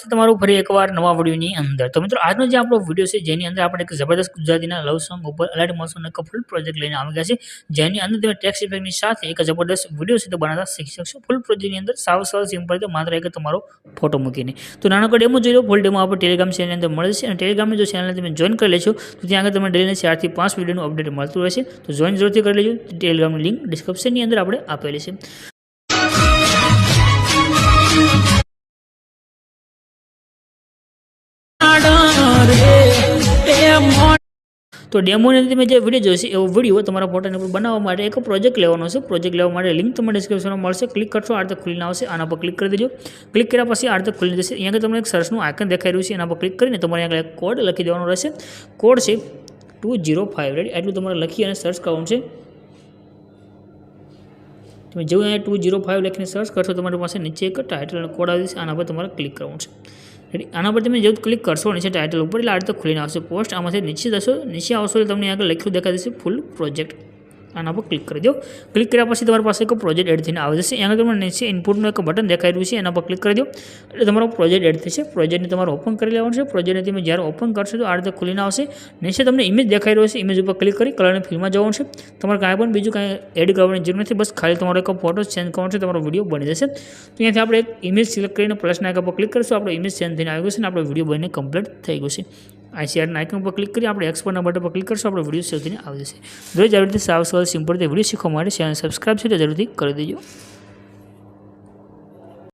છે તમારું ફરી એકવાર નવા વિડીયોની અંદર। તો મિત્રો આજનો જે આપણો વિડીયો છે જેની અંદર આપણે એક જબરદસ્ત ગુજરાતીના લવ સોંગ ઉપર અલાઇટ મોશનનો એક ફૂલ પ્રોજેક્ટ લઈને આવી ગયા છે, જેની અંદર તમે ટેક્સ્ટ ઇફેક્ટની સાથે એક જબરદસ્ત વિડીયો છે તો બનાવતા શીખી શકશો। ફૂલ પ્રોજેક્ટની અંદર સાવ સિમ્પલ છે, માત્ર એક તમારો ફોટો મૂકીને। તો નાનકડો ડેમો જોઈ લો, ફૂલ ડેમો આપણે ટેલિગ્રામ ચેનલની અંદર મળે છે અને ટેલિગ્રામની જો ચેનલને તમે જોઈન કરી લેશો તો ત્યાં આગળ તમને ડેલીના 4 થી 5 વિડીયોનું અપડેટ મળતું રહેશે। તો જોઈન જરૂરથી કરી લેજો, ટેલિગ્રામની લિંક ડિસ્ક્રિપ્શનની અંદર આપણે આપેલી છે। તો ડેમોની અંદર તમે જે વિડીયો જોઈશે એવો વિડીયો તમારા ફોટાને ઉપર બનાવવા માટે એક પ્રોજેક્ટ લેવાનો છે। પ્રોજેક્ટ લેવા માટે લિંક તમને ડિસ્ક્રિપ્શનમાં મળશે, ક્લિક કરશો આ રીતે ખુલીને આવશે, આના પર ક્લિક કરી દેજો। ક્લિક કર્યા પછી આ રીતે ખુલી જશે, અહીંયા તમને એક સર્ચનું આઇકન દેખાઈ રહ્યું છે, એના પર ક્લિક કરીને તમારે આગળ એક કોડ લખી દેવાનો રહેશે। કોડ છે 205, રેડી? એટલું તમારે લખી અને સર્ચ કરવાનું છે। તમે જેવું અહીંયા 205 લખીને સર્ચ કરશો તમારી પાસે નીચે એક ટાઇટલ અને કોડ આવી જશે, આના પર તમારે ક્લિક કરવાનું છે। આના પર તમે જેવું ક્લિક કરશો નીચે ટાઇટલ ઉપર એટલે આ રીતે ખુલીને આવશે પોસ્ટ, આમાંથી નીચે જશો, નીચે આવશો એટલે તમને આગળ લખ્યું દેખાઈ જશે ફૂલ પ્રોજેક્ટ, આના પર ક્લિક કરી દો। ક્લિક કર્યા પછી તમારી પાસે એક પ્રોજેક્ટ એડ થઈને આવી જશે, અહીંયા તમને નીચે ઇનપુટનું એક બટન દેખાઈ રહ્યું છે, એના પર ક્લિક કરી દો એટલે તમારો પ્રોજેક્ટ એડ થશે। પ્રોજેક્ટને તમારે ઓપન કરી લેવાનું છે। પ્રોજેક્ટને તમે જ્યારે ઓપન કરશો તો આ રીતે ખુલીને આવશે, નીચે તમને ઇમેજ દેખાઈ રહ્યો છે, ઇમેજ ઉપર ક્લિક કરી કલરની ફિલ્મમાં જવાનું છે। તમારે કાંઈ પણ બીજું કાંઈ એડ કરવાની જરૂર નથી, બસ ખાલી તમારો એક ફોટો ચેન્જ કરવાનો છે, તમારો વિડીયો બની જશે। તો અહીંયાથી આપણે એક ઇમેજ સિલેક્ટ કરીને પ્લસના આઇકન પર ક્લિક કરીશું, આપણો ઇમેજ ચેન્જ થઈને આવી ગયો છે અને આપણો વિડીયો બનીને કમ્પ્લીટ થઈ ગયો છે। આઈસીઆરના આઇકન પર ક્લિક કરી આપણે એક્સપોર્ટના બટન પર ક્લિક કરશું, આપણો વિડીયો સેવ થઈને આવી જશે। જો જરૂરથી સાવ સિમ્પલ રીતે વિડીયો શીખવા માટે ચેનલ સબસ્ક્રાઇબ છે તો જરૂરથી કરી દેજો।